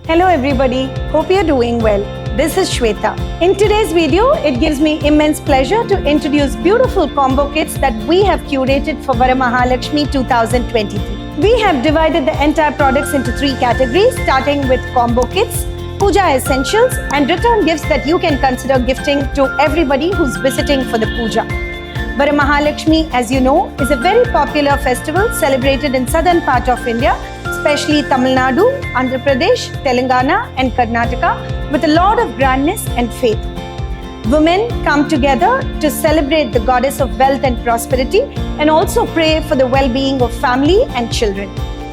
Hello everybody, hope you're doing well. This is Shweta. In today's video, it gives me immense pleasure to introduce beautiful combo kits that we have curated for Varamahalakshmi 2023. We have divided the entire products into 3 categories, starting with combo kits, Pooja essentials, and return gifts that you can consider gifting to everybody who's visiting for the Pooja. Varamahalakshmi, as you know, is a very popular festival celebrated in southern part of India, especially Tamil Nadu, Andhra Pradesh, Telangana and Karnataka, with a lot of grandness and faith. Women come together to celebrate the goddess of wealth and prosperity and also pray for the well-being of family and children.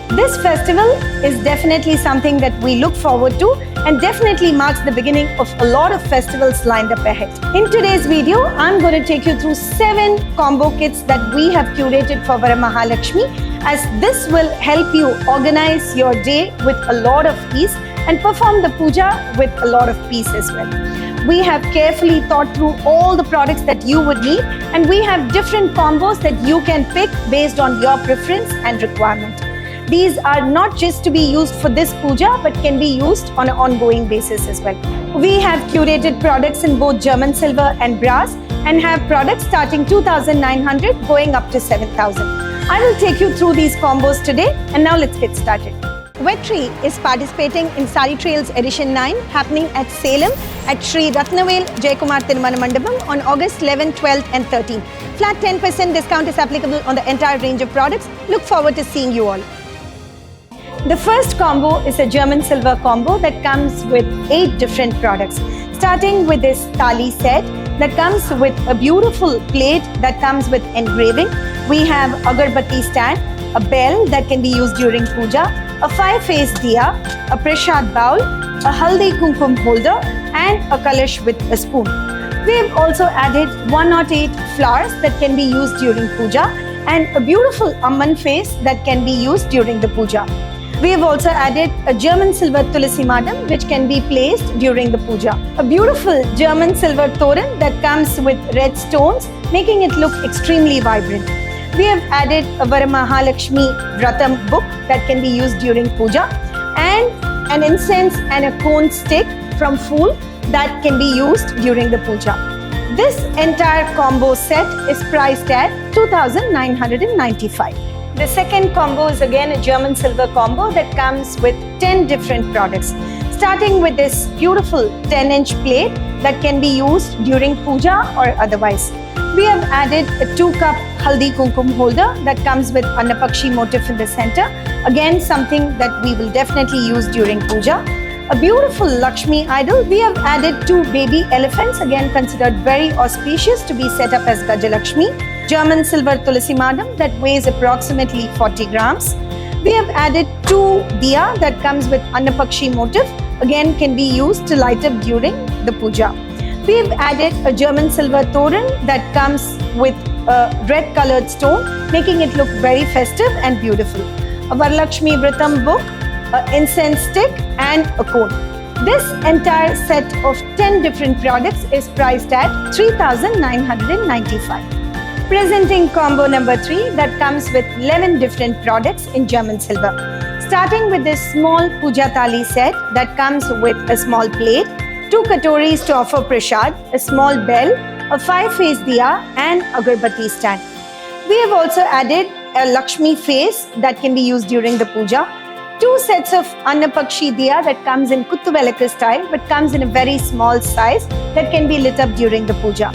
This festival is definitely something that we look forward to and definitely marks the beginning of a lot of festivals lined up ahead. In today's video, I'm going to take you through 7 combo kits that we have curated for Varamahalakshmi, as this will help you organize your day with a lot of ease and perform the puja with a lot of peace as well. We have carefully thought through all the products that you would need, and we have different combos that you can pick based on your preference and requirement. These are not just to be used for this puja, but can be used on an ongoing basis as well. We have curated products in both German silver and brass and have products starting 2,900 going up to 7,000. I will take you through these combos today, and now let's get started. Wedtree is participating in Sari Trails Edition 9 happening at Salem at Sri Ratnavel Jayakumar Tirumana Mandapam on August 11, 12 and 13. Flat 10% discount is applicable on the entire range of products. Look forward to seeing you all. The first combo is a German silver combo that comes with 8 different products. Starting with this thali set that comes with a beautiful plate that comes with engraving. We have agarbatti stand, a bell that can be used during puja, a 5-face diya, a prasad bowl, a haldi kumkum holder and a kalash with a spoon. We have also added 108 flowers that can be used during puja and a beautiful Amman face that can be used during the puja. We have also added a German silver tulasi madam which can be placed during the puja. A beautiful German silver toran that comes with red stones, making it look extremely vibrant. We have added a Varamahalakshmi Vratam book that can be used during puja and an incense and a cone stick from Fool that can be used during the puja. This entire combo set is priced at 2,995. The second combo is again a German silver combo that comes with 10 different products. Starting with this beautiful 10-inch plate that can be used during puja or otherwise. We have added a 2-cup haldi kumkum holder that comes with Annapakshi motif in the center. Again, something that we will definitely use during puja. A beautiful Lakshmi idol. We have added 2 baby elephants, again considered very auspicious to be set up as Gajalakshmi. German silver tulasi madam that weighs approximately 40 grams. We have added 2 diya that comes with Annapakshi motif. Again, can be used to light up during the puja. We have added a German silver toran that comes with a red colored stone, making it look very festive and beautiful. A Varalakshmi Vratam book, an incense stick and a cone. This entire set of 10 different products is priced at 3,995. Presenting combo number 3 that comes with 11 different products in German silver. Starting with this small puja thali set that comes with a small plate, 2 katoris to offer prasad, a small bell, a 5-face diya and agarbatti stand. We have also added a Lakshmi face that can be used during the puja, 2 sets of Annapakshi diya that comes in Kuttuvelakku style but comes in a very small size that can be lit up during the puja.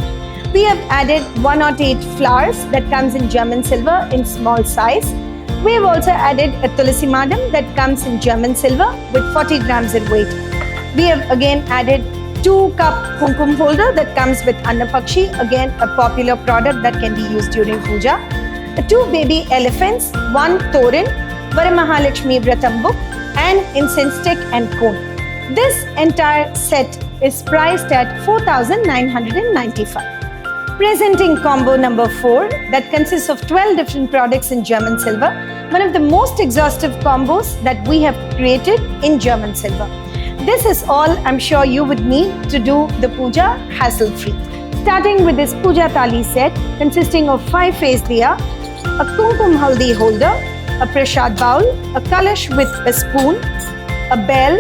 We have added 108 flowers that comes in German silver in small size. We have also added a tulasi madam that comes in German silver with 40 grams in weight. We have again added 2-cup kumkum holder that comes with Annapakshi, again a popular product that can be used during puja. 2 baby elephants, 1 toran, Varamahalakshmi Vratam book and incense stick and cone. This entire set is priced at 4,995. Presenting combo number 4 that consists of 12 different products in German silver, one of the most exhaustive combos that we have created in German silver. This is all I'm sure you would need to do the puja hassle-free. Starting with this puja thali set consisting of 5-face diya, a kumkum haldi holder, a prasad bowl, a kalash with a spoon, a bell,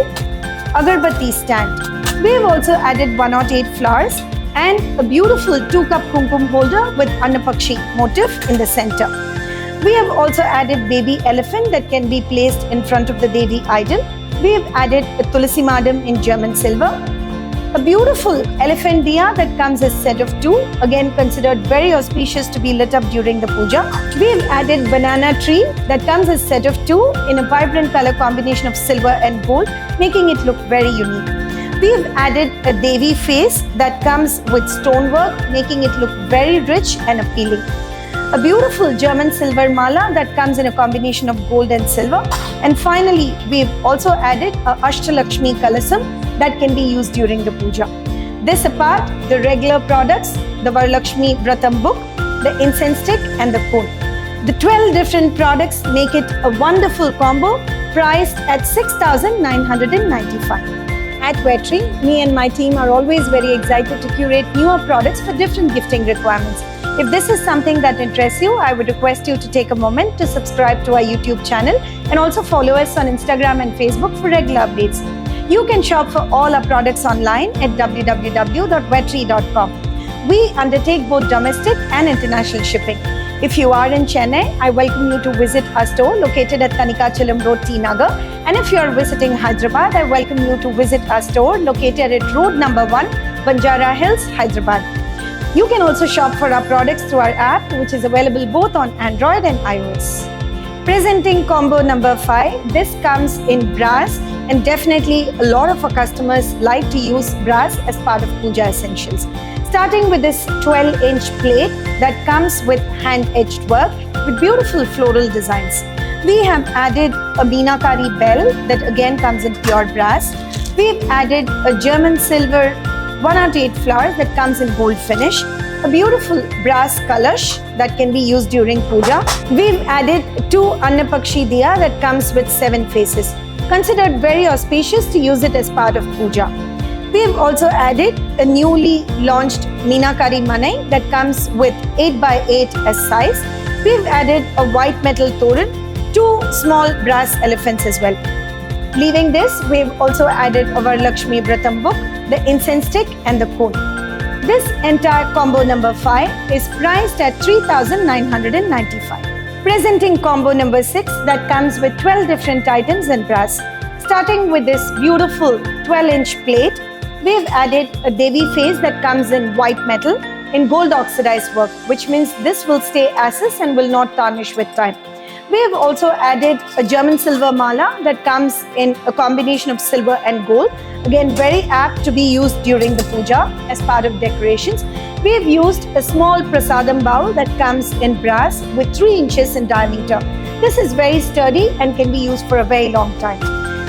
agarbatti stand. We have also added 108 flowers and a beautiful 2-cup kumkum holder with Annapakshi motif in the center. We have also added baby elephant that can be placed in front of the Devi idol. We have added a Tulasi Madam in German silver. A beautiful elephant diya that comes as set of 2, again considered very auspicious to be lit up during the puja. We have added banana tree that comes as set of 2 in a vibrant color combination of silver and gold, making it look very unique. We have added a Devi face that comes with stonework, making it look very rich and appealing. A beautiful German silver mala that comes in a combination of gold and silver. And finally, we've also added a Ashtalakshmi Kalasam that can be used during the puja. This apart, the regular products, the Varalakshmi Vratam book, the incense stick and the cone. The 12 different products make it a wonderful combo priced at 6,995. At Wedtree, me and my team are always very excited to curate newer products for different gifting requirements. If this is something that interests you, I would request you to take a moment to subscribe to our YouTube channel and also follow us on Instagram and Facebook for regular updates. You can shop for all our products online at www.wedtree.com. We undertake both domestic and international shipping. If you are in Chennai, I welcome you to visit our store located at Thanikachalam Road, T.Nagar. And if you are visiting Hyderabad, I welcome you to visit our store located at Road number 1, Banjara Hills, Hyderabad. You can also shop for our products through our app, which is available both on Android and iOS. Presenting combo number 5, this comes in brass, and definitely a lot of our customers like to use brass as part of puja essentials. Starting with this 12-inch plate that comes with hand-etched work with beautiful floral designs. We have added a Meenakari bell that again comes in pure brass. We've added a German silver 108 flowers that comes in gold finish, a beautiful brass kalash that can be used during puja. We've added 2 Annapakshi diya that comes with 7 faces, considered very auspicious to use it as part of puja. We have also added a newly launched Meenakari Manai that comes with 8x8 as size. We've added a white metal toran, 2 small brass elephants as well. Leaving this, we've also added our Varalakshmi Vratam book, the incense stick and the cone. This entire combo number 5 is priced at 3,995. Presenting combo number 6 that comes with 12 different items in brass. Starting with this beautiful 12-inch plate, we've added a Devi face that comes in white metal in gold oxidized work, which means this will stay as is and will not tarnish with time. We have also added a German silver mala that comes in a combination of silver and gold. Again, very apt to be used during the puja as part of decorations. We have used a small prasadam bowl that comes in brass with 3 inches in diameter. This is very sturdy and can be used for a very long time.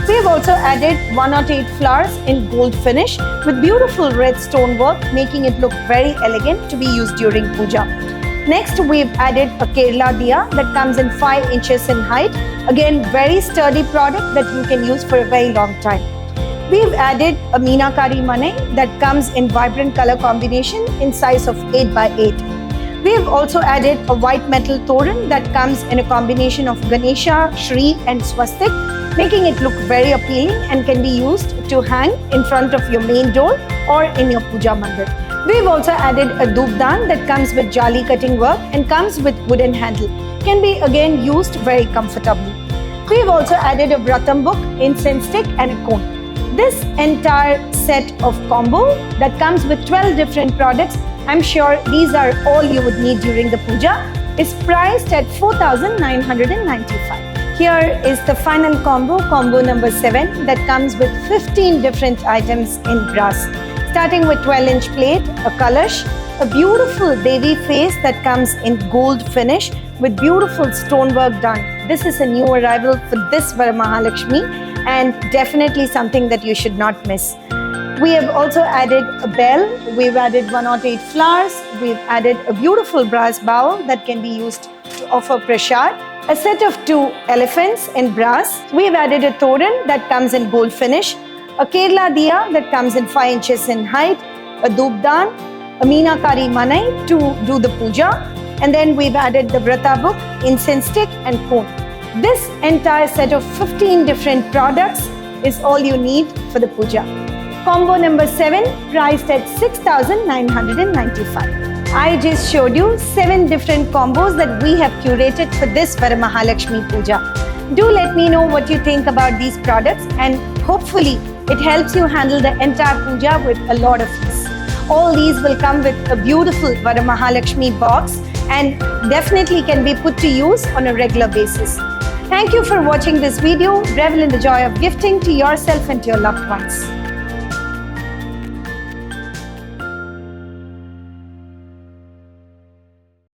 We have also added 108 flowers in gold finish with beautiful red stonework, making it look very elegant to be used during puja. Next, we've added a Kerala diya that comes in 5 inches in height. Again, very sturdy product that you can use for a very long time. We've added a Meenakari Manai that comes in vibrant color combination in size of 8x8. We've also added a white metal toran that comes in a combination of Ganesha, Shri and Swastik, making it look very appealing and can be used to hang in front of your main door or in your puja mandir. We've also added a doopdan that comes with jali cutting work and comes with wooden handle. Can be again used very comfortably. We've also added a Vratam book, incense stick and a cone. This entire set of combo that comes with 12 different products, I'm sure these are all you would need during the puja, is priced at 4,995. Here is the final combo number 7 that comes with 15 different items in brass. Starting with 12-inch plate, a kalash, a beautiful Devi face that comes in gold finish with beautiful stonework done. This is a new arrival for this Varamahalakshmi and definitely something that you should not miss. We have also added a bell, we've added 108 flowers, we've added a beautiful brass bowl that can be used to offer prasad, a set of 2 elephants in brass. We've added a toran that comes in gold finish, a Kerala diya that comes in 5 inches in height, a doopdan, a Meenakari Manai to do the puja, and then we've added the Vrata book, incense stick and cone. This entire set of 15 different products is all you need for the puja. Combo number 7, priced at 6,995. I just showed you 7 different combos that we have curated for this Varamahalakshmi Puja. Do let me know what you think about these products, and hopefully it helps you handle the entire puja with a lot of ease. All these will come with a beautiful Varamahalakshmi box and definitely can be put to use on a regular basis. Thank you for watching this video. Revel in the joy of gifting to yourself and to your loved ones.